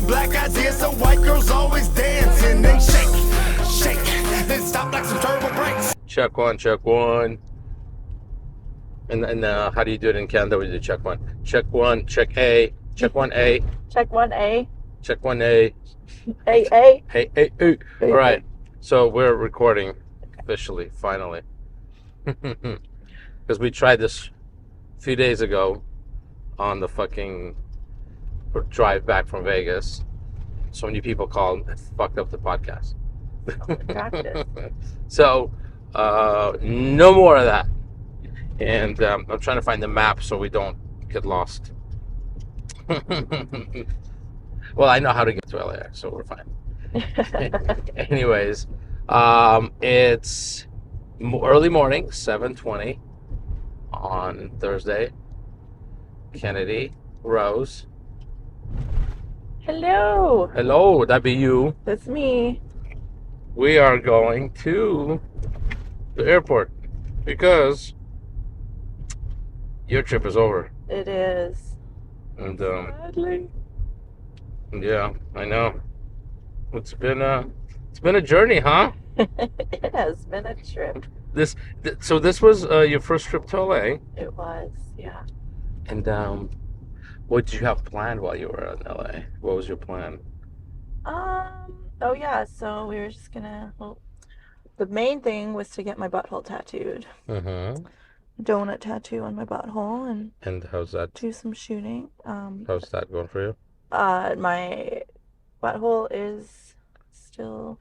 black eyes here, so white girls always dancing. Then shake, shake, then stop like some turbo brakes. Check one, check one. And how do you do it in Canada? We do check one, check A, check 1A, Check 1A. check 1A. A. Hey. All right. So we're recording officially, finally. Because we tried this a few days ago on the fucking drive back from Vegas. So many people called and fucked up the podcast. Practice. So, no more of that. And I'm trying to find the map so we don't get lost. Well, I know how to get to LAX, so we're fine. Anyways, it's early morning, 7:20 on Thursday. Kennedy, Rose. Hello. Hello, that'd be you. That's me. We are going to the airport because your trip is over. It is. And Sadly. yeah, I know. It's been a journey, huh? It has been a trip. So this was your first trip to LA. It was, yeah. And what did you have planned while you were in LA? What was your plan? Oh yeah, so we were just gonna, well, the main thing was to get my butthole tattooed. Mm-hmm. Donut tattoo on my butthole And how's that? do some shooting. How's that going for you? My butthole is still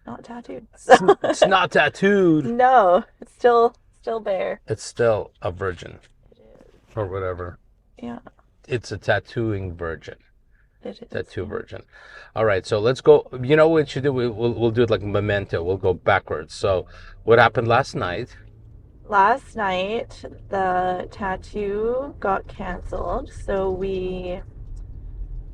not tattooed. So It's not tattooed. no, it's still bare. It's still a virgin It is. or whatever. Yeah, It's a tattooing virgin. it is. Tattoo virgin. All right, so let's go. You know what you do? We'll do it like memento. We'll go backwards. So what happened last night? Last night, the tattoo got canceled, so we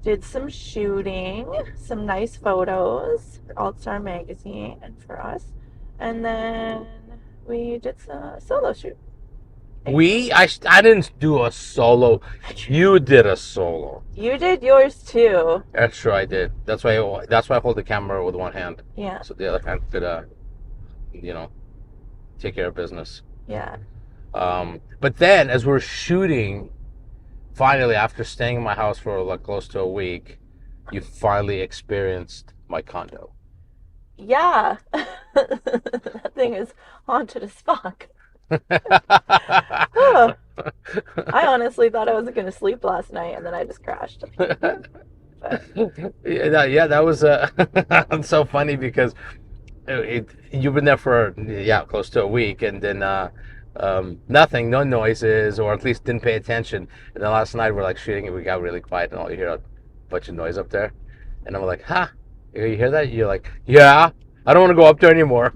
did some shooting, some nice photos for Alt Star magazine and for us, and then we did some solo shoot. I didn't do a solo. You did a solo. You did yours too. That's true. I did. That's why I hold the camera with one hand, Yeah, so the other hand could take care of business. yeah. But then as we're shooting, finally after staying in my house for like close to a week, you finally experienced my condo. Yeah. That thing is haunted as fuck. Oh, I honestly thought I wasn't going to sleep last night, and then I just crashed. But Yeah, that was it's so funny because you've been there for close to a week, and then nothing, no noises, or at least didn't pay attention. And then last night we're like shooting and we got really quiet, and all you hear a bunch of noise up there, and I'm like, "Huh? You hear that?" You're like, "Yeah, I don't want to go up there anymore."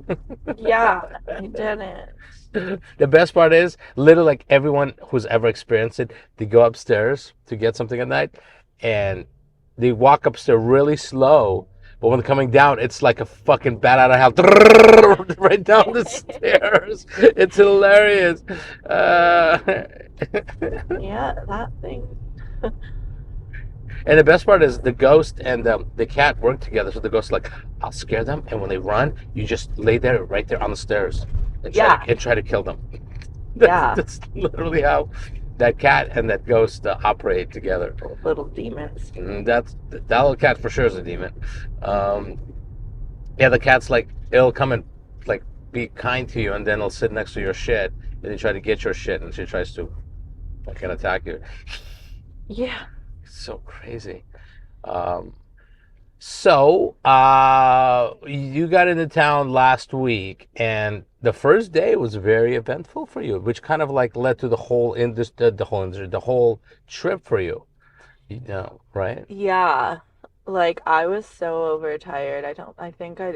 yeah, I didn't. The best part is, literally, like everyone who's ever experienced it, they go upstairs to get something at night, and they walk upstairs really slow. But when they're coming down, it's like a fucking bat out of hell, right down the stairs. It's hilarious. Yeah, that thing. And the best part is the ghost and the cat work together. So the ghost like, I'll scare them, and when they run, you just lay there, right there on the stairs, and try to kill them. That's literally how that cat and that ghost operate together. Little demons. That little cat for sure is a demon. The cat's like, it'll come and like be kind to you, and then it'll sit next to your shit, and then try to get your shit, and she tries to fucking attack you. Yeah. It's so crazy. So you got into town last week, and the first day was very eventful for you, which kind of like led to the whole trip for you. Right? Yeah. Like, I was so overtired. I think I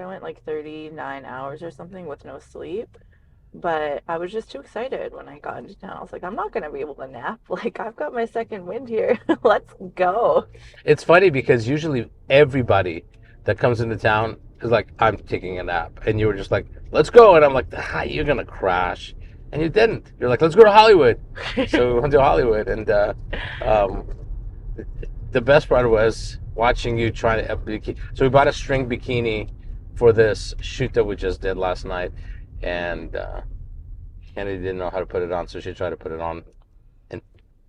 went like 39 hours or something with no sleep. But I was just too excited when I got into town. I was like, I'm not going to be able to nap. Like, I've got my second wind here. Let's go. It's funny because usually everybody that comes into town is like, I'm taking a nap. And you were just like, let's go. And I'm like, you're going to crash. And you didn't. You're like, let's go to Hollywood. So we went to Hollywood. And the best part was watching you try to. So we bought a string bikini for this shoot that we just did last night, and Kennedy didn't know how to put it on, so she tried to put it on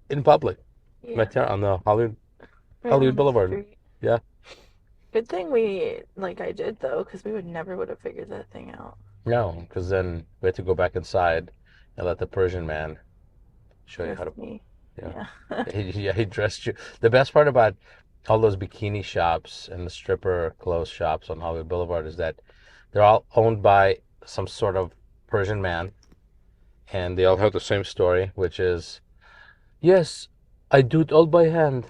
in public, right there on the Hollywood on the Boulevard. street. Yeah. Good thing I did though, because we never would have figured that thing out. No, because then we had to go back inside and let the Persian man show you how to. Just me. Yeah. Yeah. He dressed you. The best part about all those bikini shops and the stripper clothes shops on Hollywood Boulevard is that they're all owned by some sort of Persian man, and they all have the same story, which is, yes, I do it all by hand.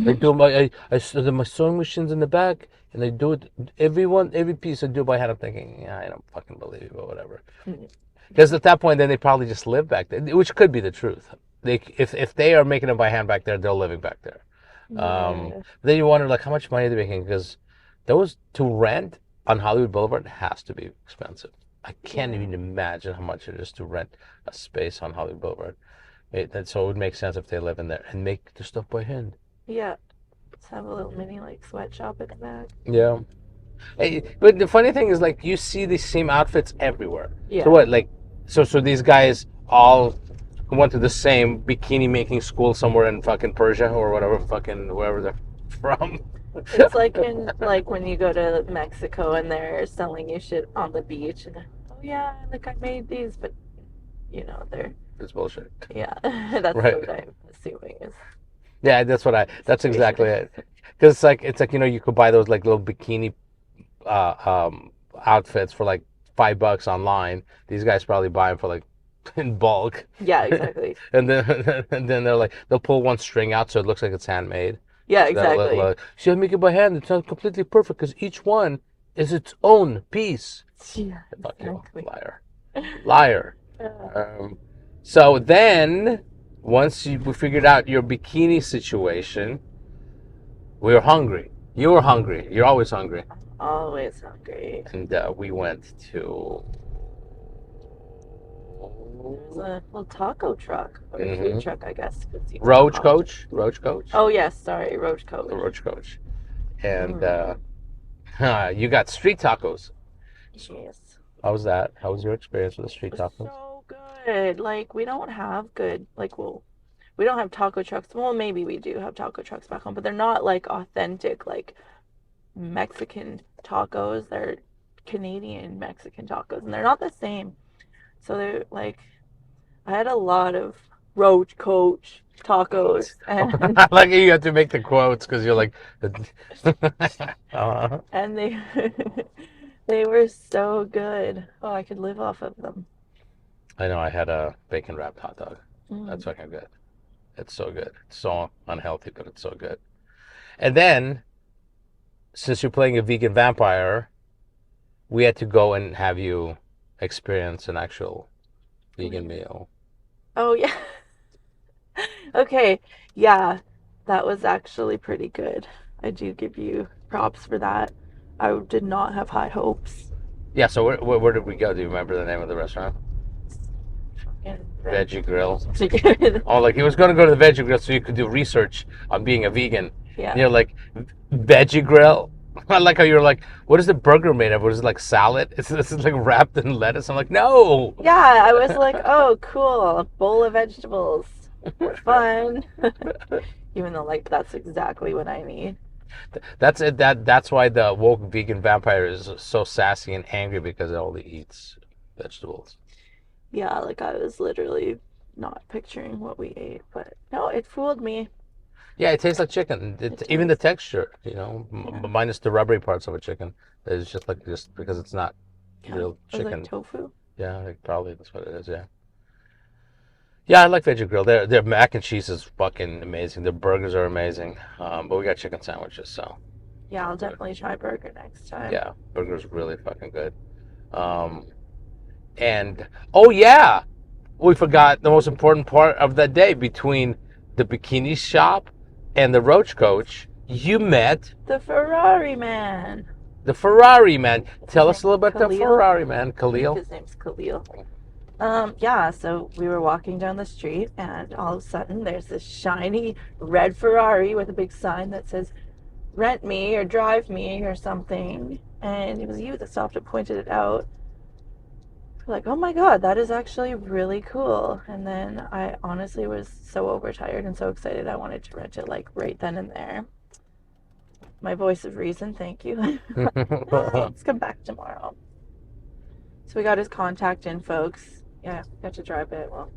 I do my sewing machines in the back, and I do it every piece I do by hand. I'm thinking, yeah, I don't fucking believe you, but whatever. Because at that point, then they probably just live back there, which could be the truth. If they are making them by hand back there, they're living back there. Then you wonder, like, how much money they're making, because those to rent on Hollywood Boulevard has to be expensive. I can't even imagine how much it is to rent a space on Hollywood Boulevard. So it would make sense if they live in there and make the stuff by hand. Yeah. Let's have a little mini sweatshop in the back. Yeah. Hey, but the funny thing is, like, you see these same outfits everywhere. Yeah. So what, like, so these guys all went to the same bikini making school somewhere in fucking Persia or whatever, fucking wherever they're from. It's like when you go to Mexico and they're selling you shit on the beach and oh yeah, like I made these, but they're It's bullshit. yeah. That's Right. what I'm assuming is. Yeah, that's exactly it. Because it's like you could buy those like little bikini outfits for like $5 online. These guys probably buy them for like in bulk. Yeah, exactly. And then they're like, they'll pull one string out so it looks like it's handmade. Yeah, exactly. See, I make it by hand. It's not completely perfect because each one is its own piece. Yeah, Fuck you, exactly. liar. So then, once we figured out your bikini situation, we were hungry. You were hungry. You're always hungry. Always hungry. And we went to... There's a little taco truck or food truck, I guess. Roach Coach. Oh yes, sorry, Roach Coach. The Roach Coach. And you got street tacos. Yes. How was that? How was your experience with the street tacos? So good. Like we don't have good. We don't have taco trucks. Well, maybe we do have taco trucks back home, but they're not like authentic like Mexican tacos. They're Canadian Mexican tacos, and they're not the same. So they're like, I had a lot of Roach Coach tacos, and Like you have to make the quotes because you're like, and they were so good. Oh, I could live off of them. I know. I had a bacon wrapped hot dog. That's fucking good. It's so good. It's so unhealthy, but it's so good. And then, since you're playing a vegan vampire, we had to go and have you experience an actual vegan meal. Oh yeah. Okay. Yeah, that was actually pretty good. I do give you props for that. I did not have high hopes. Yeah. So where did we go? Do you remember the name of the restaurant? Veggie Grill. Oh, like he was going to go to the Veggie Grill so you could do research on being a vegan. Yeah. And you're like, Veggie Grill? I like how you're like, what is the burger made of? What is it, like salad? This is like wrapped in lettuce. I'm like, no. Yeah, I was like, oh, cool, a bowl of vegetables. Fun. Even though, like, that's exactly what I need. That's it. That's why the woke vegan vampire is so sassy and angry because it only eats vegetables. Yeah, like I was literally not picturing what we ate, but no, it fooled me. Yeah, it tastes like chicken. Even the texture, minus the rubbery parts of a chicken. It's just because it's not real chicken. Like tofu? Yeah, probably that's what it is. Yeah. Yeah, I like Veggie Grill. Their mac and cheese is fucking amazing. Their burgers are amazing. But we got chicken sandwiches, so. Yeah, I'll definitely try burger next time. Yeah, burger's really fucking good. And oh yeah, we forgot the most important part of that day. Between the bikini shop and the Roach Coach, you met the Ferrari man. The Ferrari man. Tell us a little bit about the Khalil? Ferrari man, Khalil. His name's Khalil. Yeah, so we were walking down the street, and all of a sudden there's this shiny red Ferrari with a big sign that says, "Rent me" or "Drive me" or something. And it was you that stopped and pointed it out. We're like, oh my God, that is actually really cool. And then I honestly was so overtired and so excited I wanted to rent it like right then and there. My voice of reason, thank you. Let's come back tomorrow. So we got his contact in, folks. Yeah, got to drive it. Well,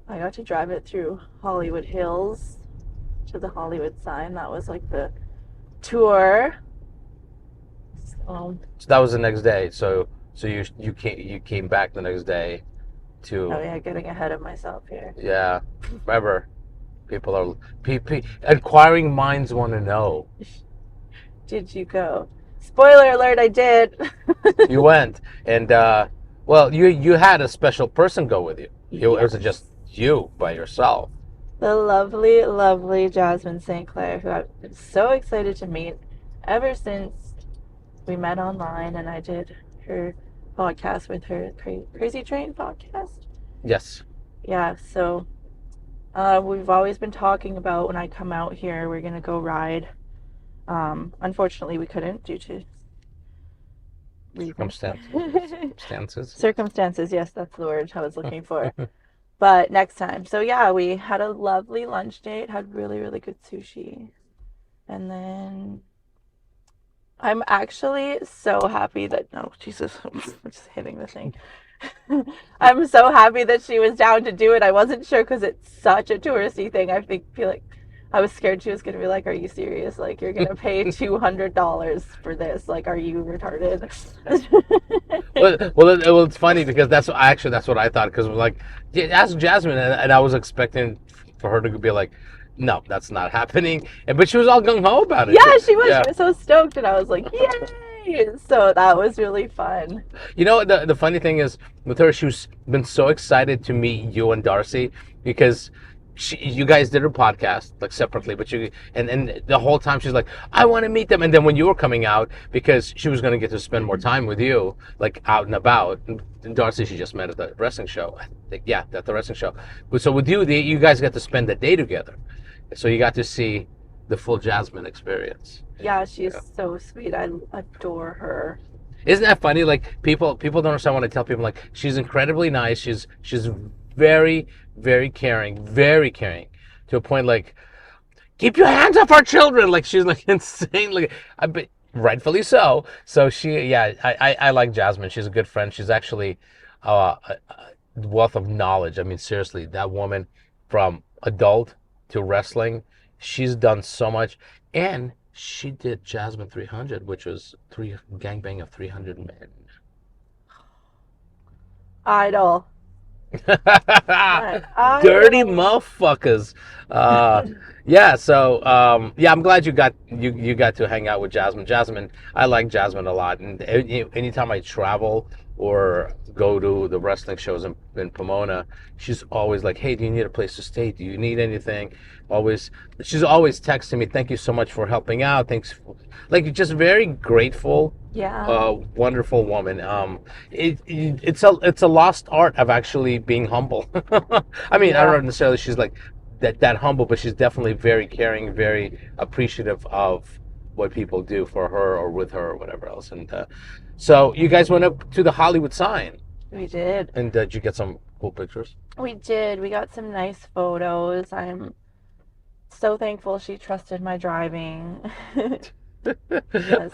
I got to drive it through Hollywood Hills to the Hollywood sign. That was like the tour. So that was the next day. So you came back the next day to. Oh yeah, getting ahead of myself here. Yeah, remember, people are inquiring minds want to know. Did you go? Spoiler alert! I did. You went, and well, you had a special person go with you. It wasn't just you by yourself. The lovely, lovely Jasmine St. Clair, who I've been so excited to meet ever since we met online, and I did her podcast with her Crazy Train podcast. Yes. Yeah, so we've always been talking about when I come out here, we're gonna go ride. Unfortunately, we couldn't due to circumstances. Yes, that's the word I was looking for. But next time. So yeah, we had a lovely lunch date, had really, really good sushi. And then I'm actually so happy that, no, Jesus, I'm just hitting the thing. I'm so happy that she was down to do it. I wasn't sure because it's such a touristy thing. feel like I was scared she was going to be like, are you serious? Like, you're going to pay $200 for this. Like, are you retarded? well, it's funny because that's what I thought. Because like, ask Jasmine, and I was expecting for her to be like, no, that's not happening. But she was all gung ho about it. Yeah, she was. Yeah. She was so stoked, and I was like, yay! So that was really fun. You know, the funny thing is with her, she's been so excited to meet you and Darcy because you guys did her podcast like separately, but and the whole time she's like, I want to meet them. And then when you were coming out, because she was going to get to spend more time with you, like out and about. And Darcy, she just met at the wrestling show. I think, yeah, at the wrestling show. So with you, you guys got to spend the day together. So you got to see the full Jasmine experience. Yeah, she's so sweet. I adore her. Isn't that funny? Like people don't understand when I tell people like she's incredibly nice. She's very, very caring to a point like, keep your hands off our children. Like she's like insane. Like but rightfully so. So I like Jasmine. She's a good friend. She's actually a wealth of knowledge. I mean, seriously, that woman from adult to wrestling, she's done so much. And she did Jasmine 300, which was gangbang of 300 men. Idol. Dirty motherfuckers. Yeah, so I'm glad you got to hang out with Jasmine. I like Jasmine a lot, and anytime I travel or go to the wrestling shows in Pomona, she's always like, hey, do you need a place to stay? Do you need anything? She's always texting me, thank you so much for helping out. Thanks. Like, just very grateful. Yeah. Wonderful woman. It's a lost art of actually being humble. I mean, I don't necessarily she's like that humble, but she's definitely very caring, very appreciative of what people do for her or with her or whatever else. And so you guys went up to the Hollywood sign. We did. And did you get some cool pictures? We did. We got some nice photos. I'm so thankful she trusted my driving. Yes.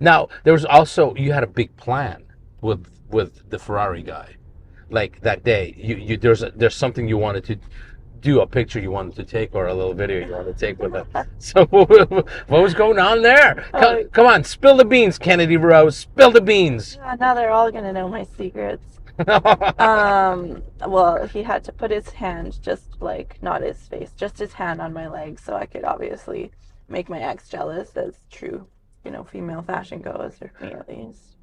Now, there was also, you had a big plan with the Ferrari guy. Like that day, there's something you wanted to do, a picture you wanted to take, or a little video you wanted to take with it. So what was going on there? Come on, spill the beans, Kennedy Rose. Spill the beans. Yeah, now they're all gonna know my secrets. Well, he had to put his hand, just like, not his face, just his hand on my leg, so I could obviously make my ex jealous, as true, female fashion goes, or me at least.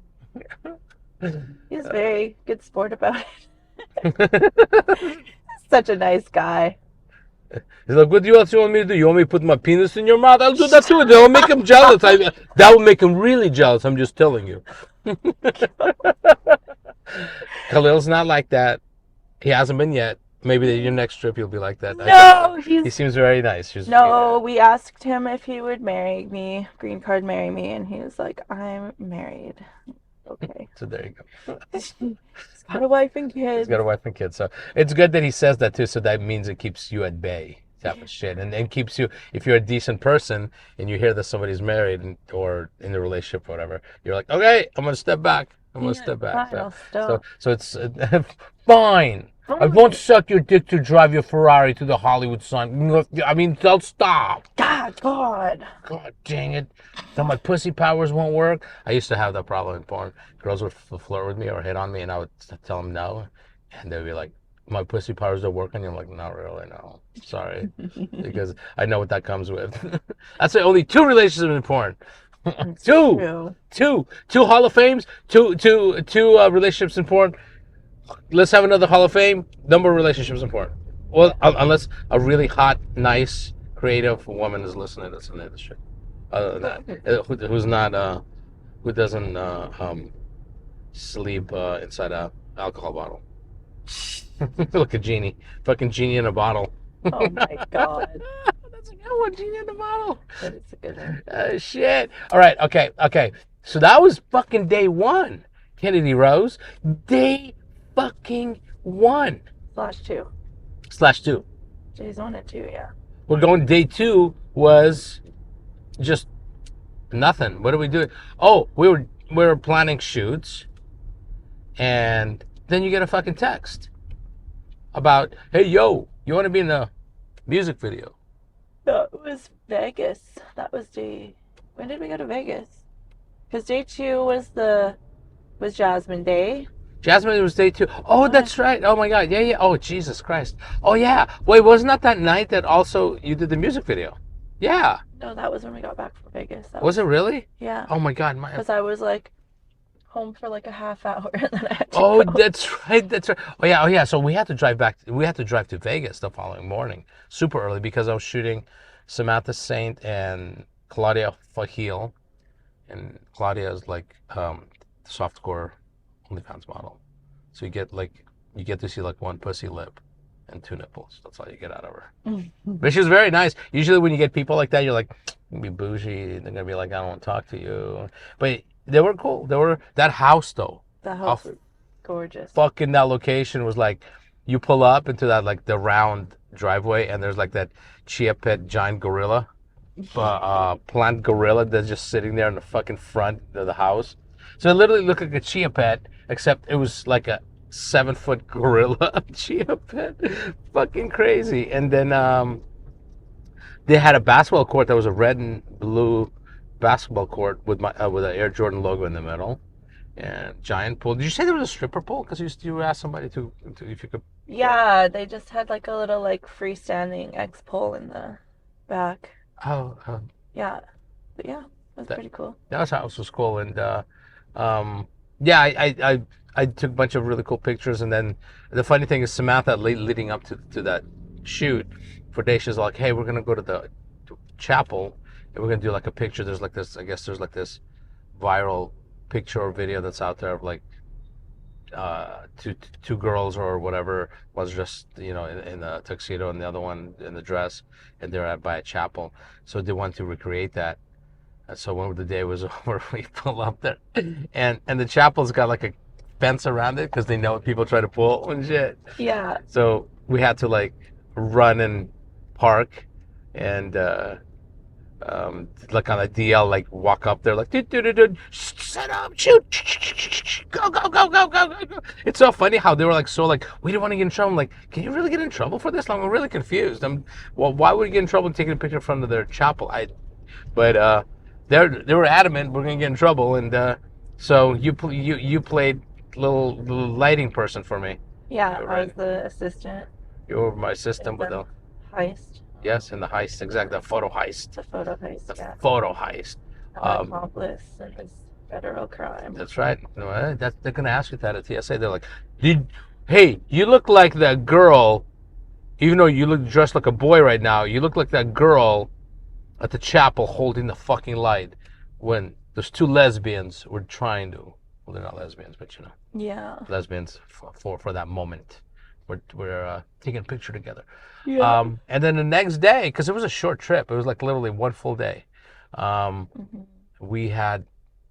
He's very good sport about it. Such a nice guy. He's like, what else you want me to do? You want me to put my penis in your mouth? I'll do that too. That'll make him jealous. That will make him really jealous. I'm just telling you. Khalil's not like that. He hasn't been yet. Maybe your next trip you'll be like that. No, He seems very nice. No, we asked him if he would marry me, green card marry me, and he was like, I'm married. Okay. So there you go. He's got a wife and kids. He's got a wife and kids. So it's good that he says that too. So that means it keeps you at bay, type of shit, and keeps you. If you're a decent person and you hear that somebody's married or in a relationship or whatever, you're like, okay, I'm gonna step back. I'm gonna step back. Fine, I'll stop. So it's fine. I won't suck your dick to drive your Ferrari to the Hollywood sign. I mean, don't stop. God. God dang it. So my pussy powers won't work. I used to have that problem in porn. Girls would flirt with me or hit on me, and I would tell them no. And they'd be like, my pussy powers don't work on you. I'm like, not really, no. Sorry. Because I know what that comes with. That's why only 2 relationships in porn. Two Hall of Fames, two relationships in porn. Let's have another Hall of Fame. Number of relationships in porn. Well, unless a really hot, nice, creative woman is listening to this shit. Other than that, who's not, who doesn't sleep inside a alcohol bottle. Like a genie, fucking genie in a bottle. Oh my God. That's a good one, genie in a bottle. That is a good one. Shit. All right. Okay. So that was fucking day 1. Kennedy Rose. Day fucking 1. /2. Days 1 and 2, yeah. We're going day 2 was just nothing. What are we doing? Oh, we were planning shoots, and then you get a fucking text about, hey yo, you want to be in a music video? That was Vegas. That was when did we go to Vegas? Because day 2 was Jasmine Day. Jasmine was day 2. Oh, that's right. Oh my God. Yeah. Oh, Jesus Christ. Oh yeah. Wait, wasn't that night that also you did the music video? Yeah. No, that was when we got back from Vegas. Was it really? Yeah. Oh my God. Because I was like home for like a half hour and then I had to go. That's right. Oh yeah. So we had to drive back. We had to drive to Vegas the following morning, super early, because I was shooting Samantha Saint and Claudia Fahil, and Claudia is like softcore OnlyFans model. So you get to see like 1 pussy lip and 2 nipples. That's all you get out of her. But she was very nice. Usually when you get people like that, you're like, you're gonna be bougie. They're gonna be like, I don't want to talk to you. But they were cool. That house though. The house was gorgeous. Fucking that location was like, you pull up into that like the round driveway, and there's like that chia pet giant gorilla, plant gorilla that's just sitting there in the fucking front of the house. So it literally looked like a chia pet, except it was like a 7-foot gorilla chia pet. Fucking crazy. And then they had a basketball court that was a red and blue basketball court with an Air Jordan logo in the middle, and giant pool. Did you say there was a stripper pool? Because you asked somebody to if you could. Yeah, they just had like a little like freestanding X pole in the back. Oh. Yeah, but yeah, that's pretty cool. That house was cool, and yeah, I took a bunch of really cool pictures, and then the funny thing is Samantha leading up to that shoot for Dacia's like, hey, we're gonna go to the chapel and we're gonna do like a picture. There's like this, I guess there's like this viral picture or video that's out there of like two girls or whatever was just in a tuxedo and the other one in the dress, and they're by a chapel. So they want to recreate that. And so when the day was over, we pull up there, and the chapel's got like a fence around it because they know people try to pull and shit. Yeah. So we had to like run and park, and like on a DL, like walk up there, like set up, shoot, go. It's so funny how they were like, so like, we didn't want to get in trouble. I'm like, can you really get in trouble for this? I'm really confused. Well, why would you get in trouble taking a picture in front of their chapel? But they were adamant we're gonna get in trouble, and so you played little lighting person for me. Yeah, right. I was the assistant. You were my assistant with the heist. Yes, in the heist, exactly. The photo heist. The photo heist. The photo heist. Accomplice in this federal crime. That's right. No, they're gonna ask you that at TSA. They're like, hey, you look like that girl, even though you look dressed like a boy right now. You look like that girl at the chapel holding the fucking light when those 2 lesbians were trying to Well, they're not lesbians, but Yeah. lesbians for that moment. We're taking a picture together. Yeah. And then the next day, because it was a short trip, it was like literally one full day. We had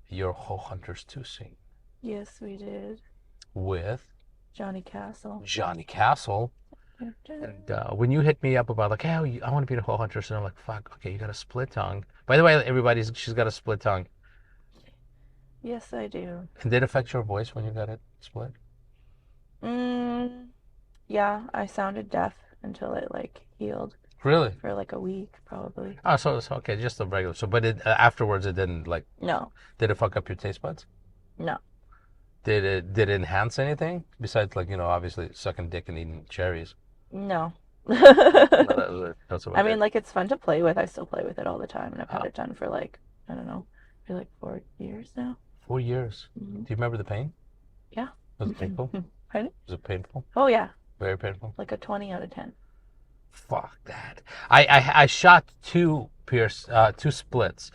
your Whole Hunters 2 scene Yes, we did. with Johnny Castle. Johnny Castle. And when you hit me up about like, hey, I want to be in Whole Hunters, and I'm like, fuck, okay, you got a split tongue. By the way, she's got a split tongue. Yes, I do. And did it affect your voice when you got it split? Yeah, I sounded deaf until it like healed Really? for like a week, probably. Oh, so it's okay, just the regular. So, but afterwards, it didn't like. No, Did it fuck up your taste buds? no. Did it enhance anything besides like obviously sucking dick and eating cherries? No. No, that was it. That's about I mean, it. like, it's fun to play with. I still play with it all the time, and I've had it done for like, I don't know, for like 4 years now. 4 years. Mhm. Do you remember the pain? Yeah. Was it painful? Pardon? Was it painful? Oh yeah, Very painful. like a 20 out of 10. Fuck that. I shot two splits.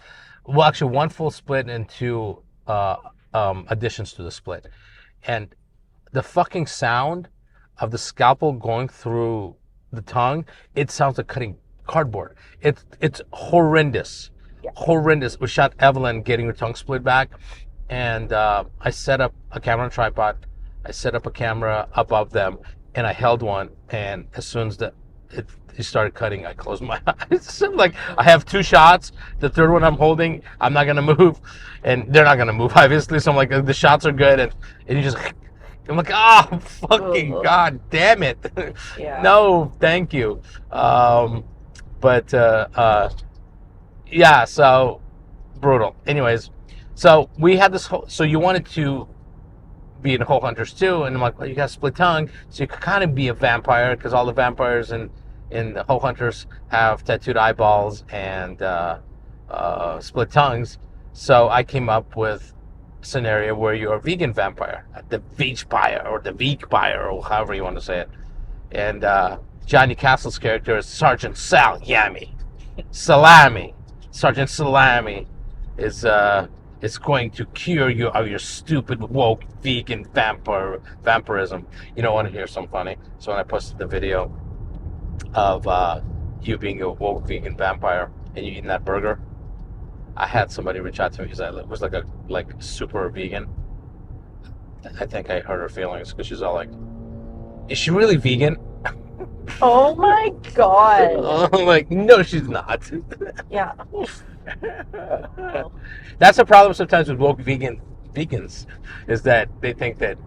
Well, actually, one full split and two additions to the split, and the fucking sound of the scalpel going through the tongue, it sounds like cutting cardboard. It's horrendous. Yeah. Horrendous. We shot Evelyn getting her tongue split back, and I set up a camera on a tripod. I set up a camera above them, and I held one, and as soon as it started cutting, I closed my eyes. So like, I have 2 shots. The third one I'm holding, I'm not gonna move, and they're not gonna move, obviously. So I'm like, the shots are good, and you just, I'm like, oh, fucking Ugh. god damn it. Yeah. No, thank you. Yeah, so brutal. Anyways, so we had this whole, so you wanted to be in Whole Hunters 2, and I'm like, well, you got a split tongue, so you could kind of be a vampire, because all the vampires in the Whole Hunters have tattooed eyeballs and split tongues. So I came up with a scenario where you're a vegan vampire, the VEGpire or the VEGpire, or however you want to say it. And Johnny Castle's character is Sergeant Salami. Sergeant Salami is going to cure you of your stupid woke vegan vampirism. You don't want to hear something funny. So when I posted the video of you being a woke vegan vampire and you eating that burger, I had somebody reach out to me because I was like super vegan. I think I hurt her feelings because she's all like, "Is she really vegan?" Oh my god. I'm like, no, she's not. Yeah. That's a problem sometimes with woke vegans, is that they think that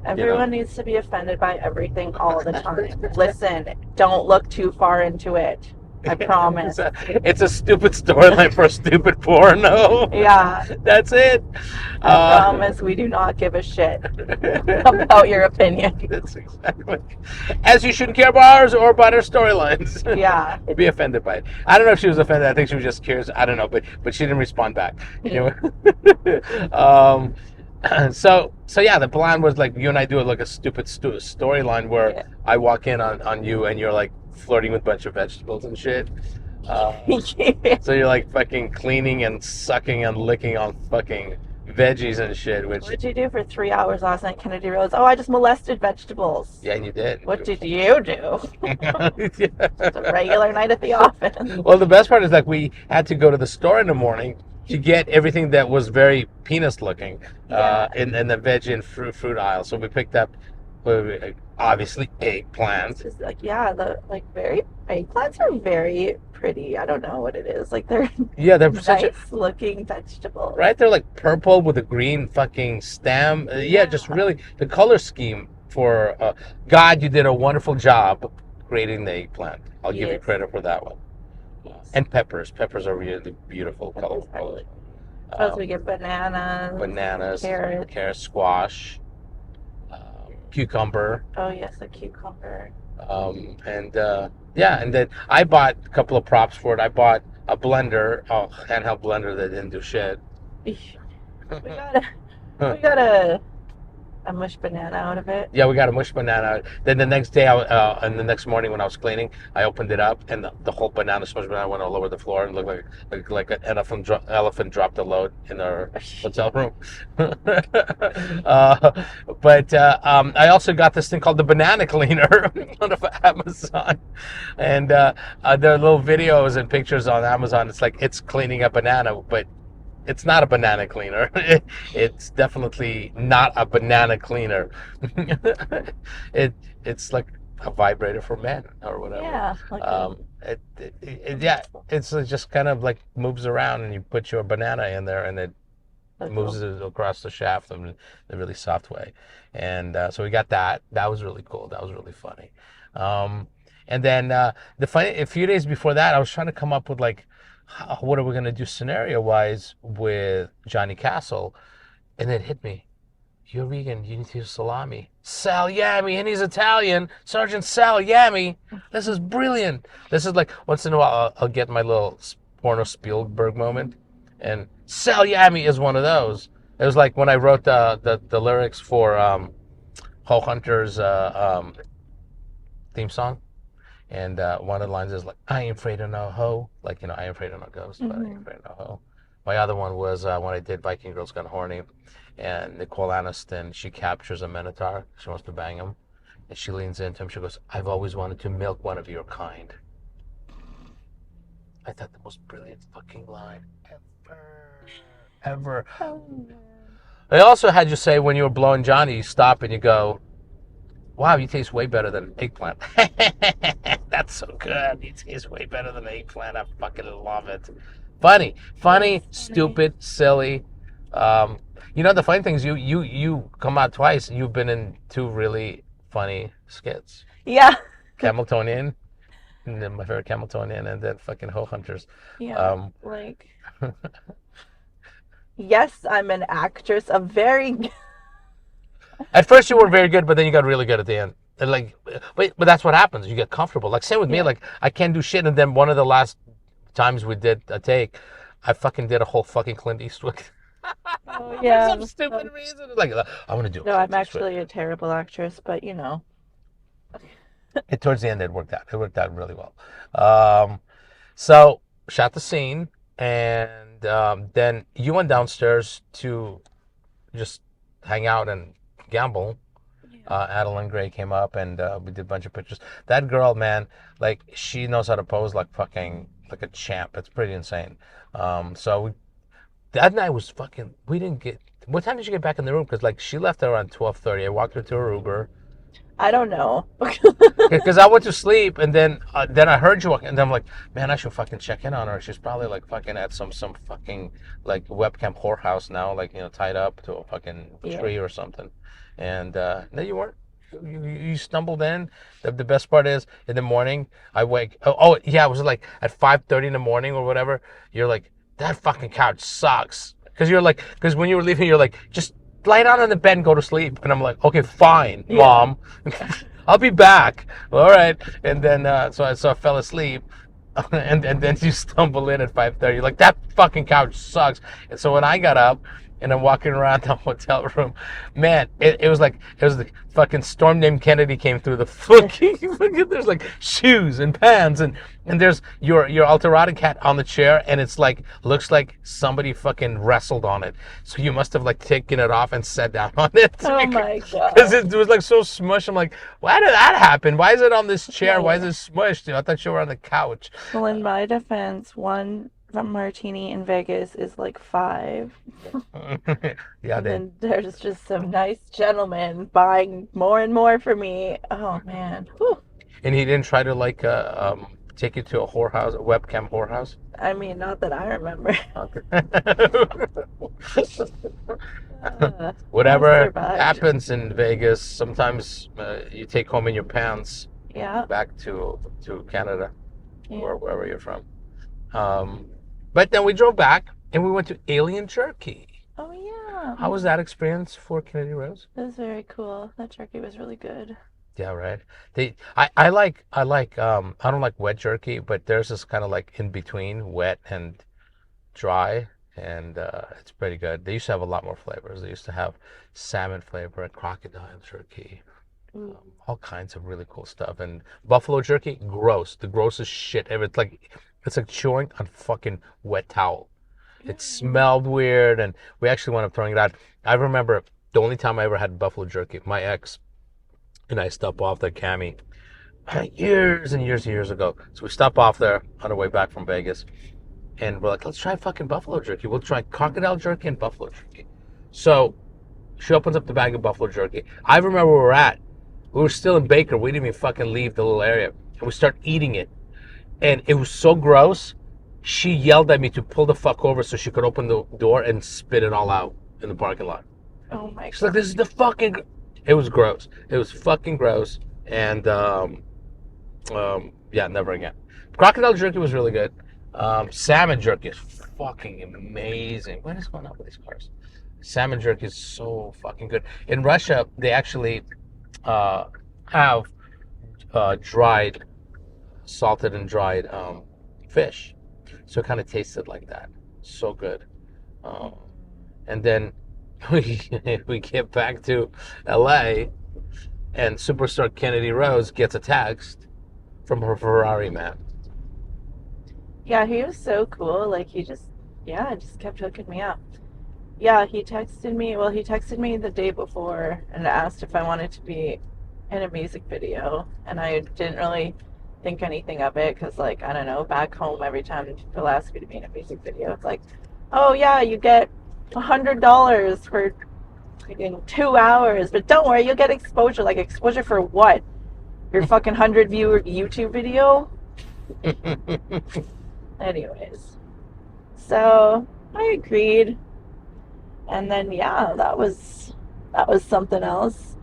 Everyone needs to be offended by everything all the time. Listen, don't look too far into it. I promise. it's a stupid storyline for a stupid porno. Yeah. That's it. I promise we do not give a shit about your opinion. That's exactly. As you shouldn't care about ours or about our storylines. Yeah. Or be offended by it. I don't know if she was offended. I think she was just curious. I don't know, but she didn't respond back. So yeah, the plan was like you and I do like a stupid storyline where I walk in on you and you're like flirting with a bunch of vegetables and shit. So you're like fucking cleaning and sucking and licking on fucking veggies and shit. Which What did you do for 3 hours last night, Kennedy Rose? Oh, I just molested vegetables. yeah, and you did. What did you do? Just a regular night at the office. Well, the best part is like we had to go to the store in the morning to get everything that was very penis looking in the veg and fruit aisle. So we picked up obviously eggplants. Just like eggplants are very pretty. I don't know what it is. Like they're They're nice such looking vegetables. right. They're like purple with a green fucking stem. Just really the color scheme for God. You did a wonderful job creating the eggplant. I'll give you credit for that one. And peppers. Peppers are really beautiful, colorful colors. Plus we get bananas, carrots, squash, cucumber. Oh yes, a cucumber. And then I bought a couple of props for it. I bought a blender, a handheld blender that didn't do shit. We gotta a mushed banana out of it. Yeah, we got a mush banana. Then the next day, and the next morning when I was cleaning, I opened it up, and the whole banana, smushed banana, went all over the floor and looked like an elephant dropped a load in our hotel room. But I also got this thing called the banana cleaner out of Amazon, and there are little videos and pictures on Amazon. It's like it's cleaning a banana, but it's not a banana cleaner. It's definitely not a banana cleaner. It's like a vibrator for men or whatever. Yeah, like Yeah, it's just kind of like moves around and you put your banana in there and it that's moves cool. it across the shaft in a really soft way. And so we got that. That was really cool. That was really funny. And then a few days before that, I was trying to come up with like, what are we gonna do scenario wise with Johnny Castle, and it hit me. You're vegan. You need to use salami. Sal Yami, and he's Italian. Sergeant Sal Yami. This is brilliant. This is like once in a while I'll get my little porno Spielberg moment, and Sal Yami is one of those. It was like when I wrote the lyrics for Ho Hunter's theme song. And one of the lines is like, I ain't afraid of no hoe. Like, I ain't afraid of no ghost, but I ain't afraid of no hoe. My other one was when I did Viking Girls Gone Horny. And Nicole Aniston, she captures a Minotaur. She wants to bang him. And she leans into him. She goes, I've always wanted to milk one of your kind. I thought the most brilliant fucking line ever. Oh, man. I also had you say when you were blowing Johnny, you stop and you go, wow, you taste way better than eggplant. That's so good. You taste way better than eggplant. I fucking love it. Funny, stupid, silly. The funny thing is you come out twice. You've been in two really funny skits. Yeah. Cameltonian, and then my favorite Cameltonian, and then fucking Ho Hunters. Yeah. Yes, I'm an actress. A very. At first you were very good, but then you got really good at the end. And like, but that's what happens. You get comfortable. Like same with me. Yeah. Like I can't do shit, and then one of the last times we did a take, I fucking did a whole fucking Clint Eastwood. Oh, yeah. For some stupid reason. Like I want to do. No, I'm actually a terrible actress, but And towards the end, it worked out. It worked out really well. So shot the scene, and then you went downstairs to just hang out and gamble. Adeline Gray came up and we did a bunch of pictures. That girl, man, like she knows how to pose like a champ. It's pretty insane. That night was fucking. We didn't get. What time did you get back in the room? Because like she left around 12:30. I walked her to her Uber. I don't know. Because I went to sleep and then I heard you walk and then I'm like, man, I should fucking check in on her. She's probably like fucking at some fucking like webcam whorehouse now, like tied up to a fucking tree or something. And no, you weren't. You stumbled in. The best part is in the morning I wake. Oh yeah, it was like at 5:30 in the morning or whatever. You're like, that fucking couch sucks. Because when you were leaving, you're like, just lie down on the bed and go to sleep. And I'm like, okay, fine, Mom. I'll be back. All right. And then so I fell asleep. and then you stumble in at 5:30. You're like, that fucking couch sucks. And so when I got up and I'm walking around the hotel room, man, it was the fucking storm named Kennedy came through the fucking there's like shoes and pants and there's your Alt Erotic hat on the chair and it's like looks like somebody fucking wrestled on it. So you must have like taken it off and sat down on it. Oh my god. Because it was like so smushed. I'm like, why did that happen? Why is it on this chair? Why is it smushed? I thought you were on the couch. Well, in my defense, one martini in Vegas is like $5. Yeah, and then there's just some nice gentlemen buying more and more for me. Oh man. Whew. And he didn't try to like take you to a whorehouse, a webcam whorehouse? I mean, not that I remember. Whatever happens in Vegas, sometimes you take home in your pants. Yeah. Back to Canada, or wherever you're from. But then we drove back and we went to Alien Jerky. Oh yeah. How was that experience for Kennedy Rose? It was very cool. That jerky was really good. Yeah, right. I like I don't like wet jerky, but there's this kind of like in between wet and dry. and it's pretty good. They used to have a lot more flavors. They used to have salmon flavor and crocodile jerky, Ooh. all kinds of really cool stuff. And buffalo jerky, gross, the grossest shit ever. It's like chewing on fucking wet towel. It smelled weird, and we actually wound up throwing it out. I remember the only time I ever had buffalo jerky, my ex and I stopped off at Cami years and years and years ago. So we stop off there on our way back from Vegas, and we're like, let's try fucking buffalo jerky. We'll try crocodile jerky and buffalo jerky. So she opens up the bag of buffalo jerky. I remember where we were at. We were still in Baker. We didn't even fucking leave the little area. And we start eating it. And it was so gross. She yelled at me to pull the fuck over so she could open the door and spit it all out in the parking lot. Oh my She's god. like, this is the fucking... It was gross. It was fucking gross. And, yeah, never again. Crocodile jerky was really good. Salmon jerky is fucking amazing. What is going on with these cars? Salmon jerky is so fucking good. In Russia, they actually have dried, salted and dried fish. So it kind of tasted like that. So good. And then we get back to LA, and Superstar Kennedy Rose gets a text from her Ferrari man. Yeah, he was so cool. Like he just kept hooking me up. Yeah, he texted me. Well, he texted me the day before and asked if I wanted to be in a music video, and I didn't really think anything of it because, like, I don't know, back home every time people ask me to be in a music video, it's like, oh yeah, you get $100 for in 2 hours, but don't worry, you'll get exposure. Like, exposure for what? Your fucking 100-viewer YouTube video? Anyways, so I agreed, and then yeah, that was something else.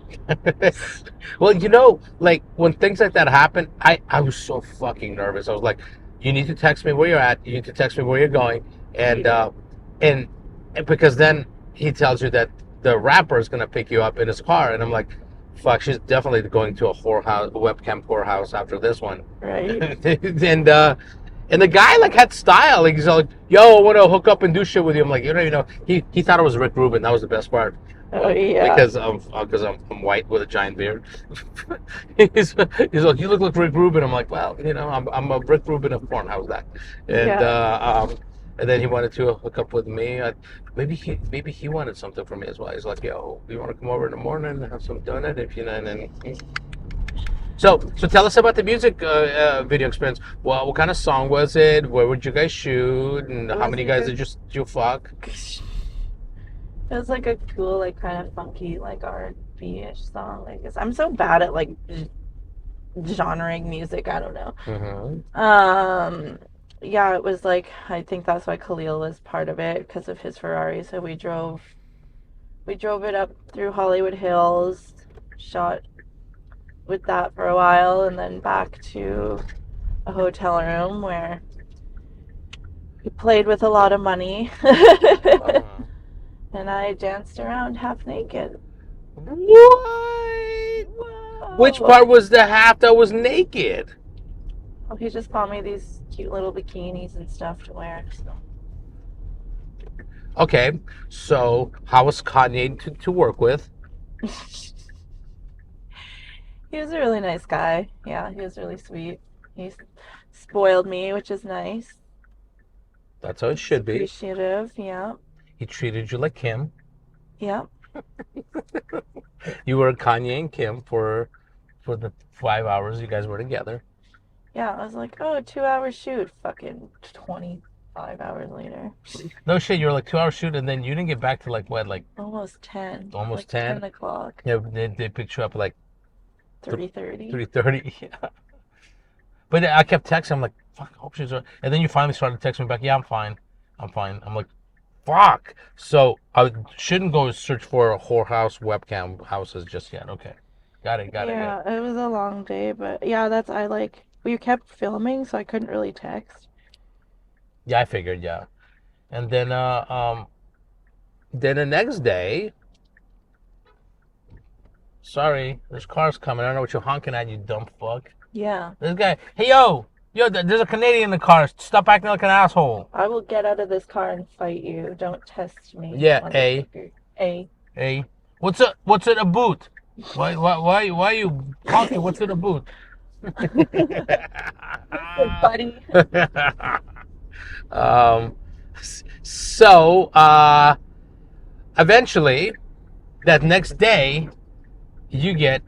Well, you know, like when things like that happen, I was so fucking nervous. I was like, you need to text me where you're at. You need to text me where you're going, and and because then he tells you that the rapper is gonna pick you up in his car, and I'm like, fuck, she's definitely going to a whorehouse, a webcam whorehouse after this one, Right? And the guy like had style. Like he's like, yo, I want to hook up and do shit with you. I'm like, you know, he thought it was Rick Rubin. That was the best part. Oh yeah. Because I'm white with a giant beard. he's like, you look like Rick Rubin. I'm like, well, you know, I'm a Rick Rubin of porn. How's that? And and then he wanted to hook up with me. Maybe he wanted something from me as well. He's like, yo, you want to come over in the morning and have some donut if you know? And then so tell us about the music video experience. Well, what kind of song was it? Where would you guys shoot? And how many guys did you fuck? It was like a cool, like kind of funky, like R&B-ish song. I guess I'm so bad at like genrering music. I don't know. Mm-hmm. Yeah, it was like, I think that's why Khalil was part of it because of his Ferrari. So we drove it up through Hollywood Hills, shot with that for a while, and then back to a hotel room where we played with a lot of money. And I danced around half naked. What? Whoa. Which part was the half that was naked? Well, he just bought me these cute little bikinis and stuff to wear. So. Okay, so how was Kanye to work with? He was a really nice guy. Yeah, he was really sweet. He spoiled me, which is nice. That's how it should be. Appreciative, yeah. He treated you like Kim. Yeah. You were Kanye and Kim for the 5 hours you guys were together. Yeah, I was like, oh, 2-hour shoot. Fucking 25 hours later. No shit, you were like 2 hour shoot, and then you didn't get back to like what, like Almost 10. Almost like 10? 10 o'clock. Yeah, they picked you up at like 3:30. 3:30. Yeah. But I kept texting. I'm like, fuck, I hope she's right. And then you finally started texting me back. Yeah, I'm fine. I'm like, fuck. So I shouldn't go search for a whorehouse webcam houses just yet. Okay, got it. Yeah, it was a long day, but yeah, we kept filming, so I couldn't really text. Yeah, I figured. Yeah, and then the next day. Sorry, there's cars coming. I don't know what you're honking at, you dumb fuck. Yeah. This guy, hey yo, Yo, there's a Canadian in the car. Stop acting like an asshole. I will get out of this car and fight you. Don't test me. Yeah, motherfucker. A. Hey, what's in a boot? Why you talking? What's in a boot? Buddy. So eventually, that next day, you get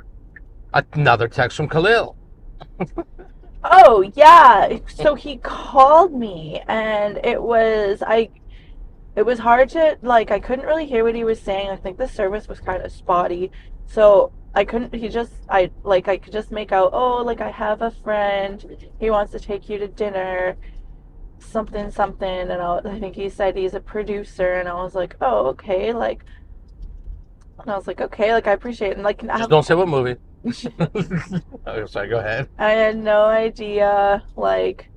another text from Khalil. Oh, yeah. So he called me and it was hard to, like, I couldn't really hear what he was saying. I think the service was kind of spotty. So I couldn't, I could just make out, oh, like, I have a friend. He wants to take you to dinner, something, something. And I think he said he's a producer. And I was like, oh, okay. Like, and I was like, okay, like, I appreciate it. And, like, Just don't say what movie. Oh, sorry, go ahead. I had no idea, like,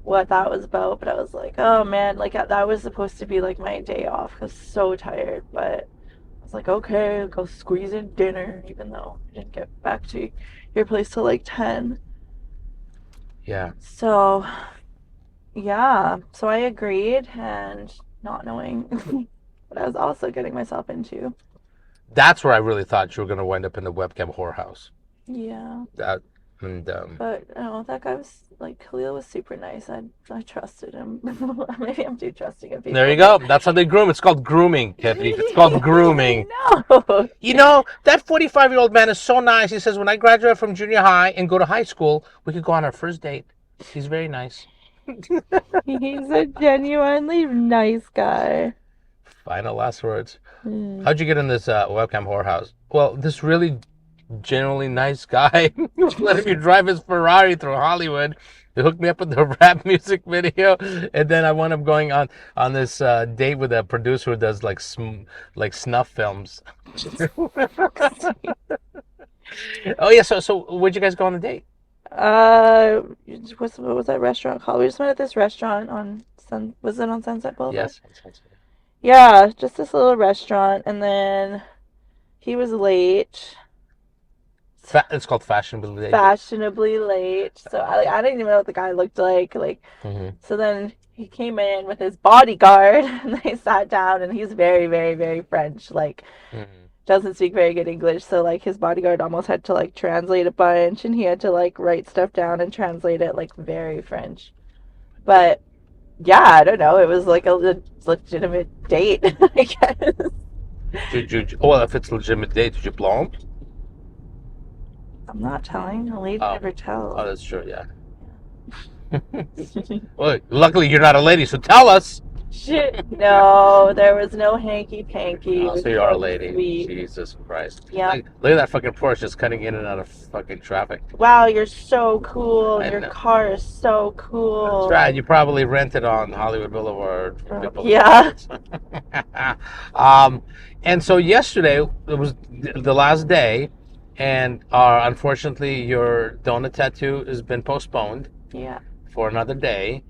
what that was about, but I was like, oh man, like that was supposed to be like my day off. I was so tired, but I was like, okay, I'll go squeeze in dinner, even though I didn't get back to your place till like 10. Yeah. So, yeah, so I agreed, and not knowing what I was also getting myself into. That's where I really thought you were going to wind up in the webcam whorehouse. Yeah. But no, that guy was like, Khalil was super nice. I trusted him. Maybe I'm too trusting of people. there you go. That's how they groom. It's called grooming, Tiffany. It's called grooming. No. You know, that 45-year-old man is so nice. He says, when I graduate from junior high and go to high school, we could go on our first date. He's very nice. He's a genuinely nice guy. Final last words. How'd you get in this webcam whorehouse? Well, this really genuinely nice guy let me drive his Ferrari through Hollywood. They hooked me up with the rap music video, and then I wound up going on this date with a producer who does like snuff films. Oh yeah, so where'd you guys go on a date? What was that restaurant called? We just went at this restaurant on was it on Sunset Boulevard? Yes. Yeah, just this little restaurant, and then he was late. It's called fashionably late. Fashionably late. So I didn't even know what the guy looked like. Mm-hmm. So then he came in with his bodyguard, and they sat down, and he's very, very, very French. Like, doesn't speak very good English. So like his bodyguard almost had to like translate a bunch, and he had to like write stuff down and translate it like very French. But yeah, I don't know. It was like a legitimate date, I guess. Well, if it's a legitimate date, did you blow him? I'm not telling. A lady never tells. Oh, that's true, yeah. Well, luckily you're not a lady, so tell us. Shit. No, there was no hanky-panky. Oh, so you are a lady. Sweet. Jesus Christ. Yeah. Look at that fucking Porsche just cutting in and out of fucking traffic. Wow, you're so cool. I Your know. car is so cool. That's right. You probably rented on Hollywood Boulevard. Yeah. And so yesterday, it was the last day, and unfortunately your donut tattoo has been postponed Yeah. for another day.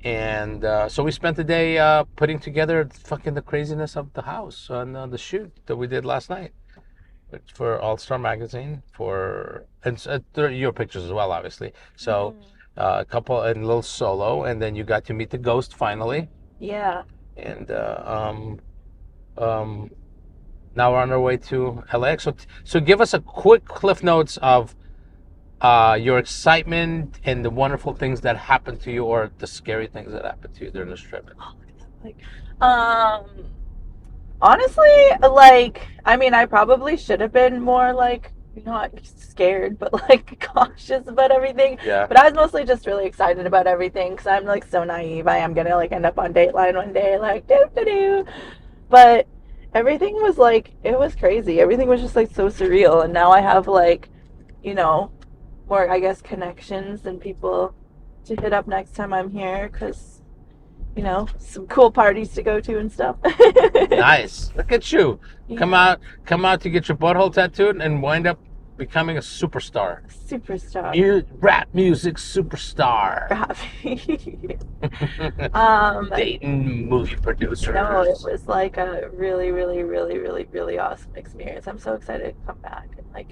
And so we spent the day putting together fucking the craziness of the house on the shoot that we did last night for All Star Magazine, and your pictures as well, obviously. So a couple and a little solo, and then you got to meet the ghost finally. Yeah. And now we're on our way to LAX. So give us a quick cliff notes of your excitement and the wonderful things that happened to you, or the scary things that happened to you during this trip. Honestly, like, I mean, I probably should have been more like not scared, but like cautious about everything. Yeah. But I was mostly just really excited about everything because I'm like so naive. I am gonna like end up on Dateline one day, like do. But everything was like, it was crazy. Everything was just like so surreal, and now I have like, more, I guess, connections and people to hit up next time I'm here because, some cool parties to go to and stuff. Nice. Look at you. Yeah. Come out to get your butthole tattooed and wind up becoming a superstar. Superstar. Rap music superstar. Dating movie producers. No, it was like a really, really, really, really, really awesome experience. I'm so excited to come back. And like,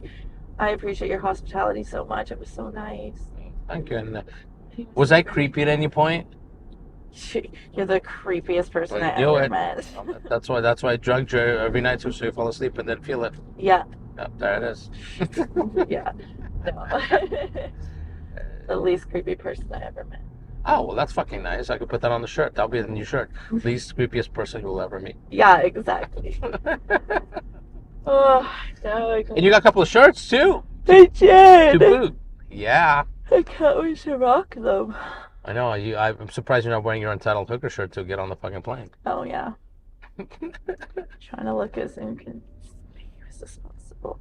I appreciate your hospitality so much. It was so nice. Thank you. And Was I creepy at any point? You're the creepiest person I Knew ever it. met. That's why I drugged you every night too, so you fall asleep and then feel it. Yeah. Yep, there it is. Yeah. No. The least creepy person I ever met. Oh, well, that's fucking nice. I could put that on the shirt. That'll be the new shirt. Least creepiest person you'll ever meet. Yeah, exactly. Oh, no, I And you got a couple of shirts too. I did. To boot. Yeah. I can't wait to rock them. I know. I'm surprised you're not wearing your Untitled Hooker shirt to get on the fucking plane. Oh, yeah. Trying to look as inconspicuous as possible.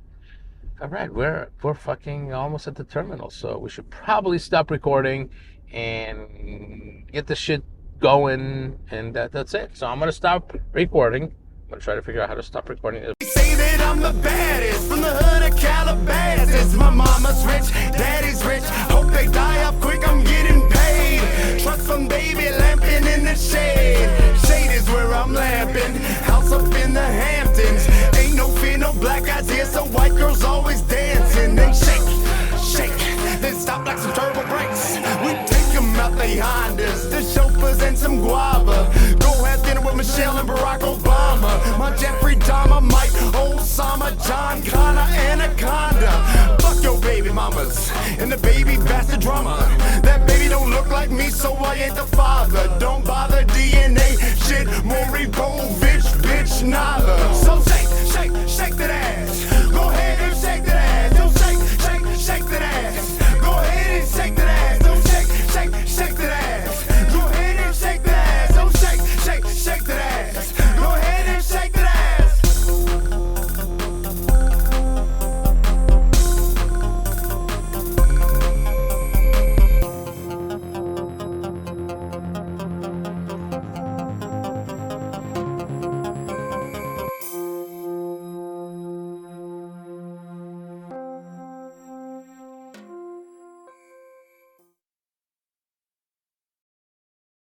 All right, we're fucking almost at the terminal, so we should probably stop recording and get the shit going, and that's it. So I'm gonna stop recording. I'm gonna try to figure out how to stop recording. Say that I'm the baddest from the hood of Calabasas. My mama's rich, daddy's rich. Hope they die up quick, I'm getting paid. Truck from baby lamping in the shade. Shade is where I'm lamping. House up in the Hamptons. Ain't no fear, no black eyes here, so white girls always dancing. They shake, shake, then stop like some turbo brakes. We take them out they Hondas, the chauffeurs and some guava. Go have dinner with Michelle and Barack Obama. My Jeffrey Dahmer, Mike Osama, John Connor, Anaconda. Fuck your baby mamas and the baby bastard drummer. That baby don't look like me, so I ain't the father. Don't bother, D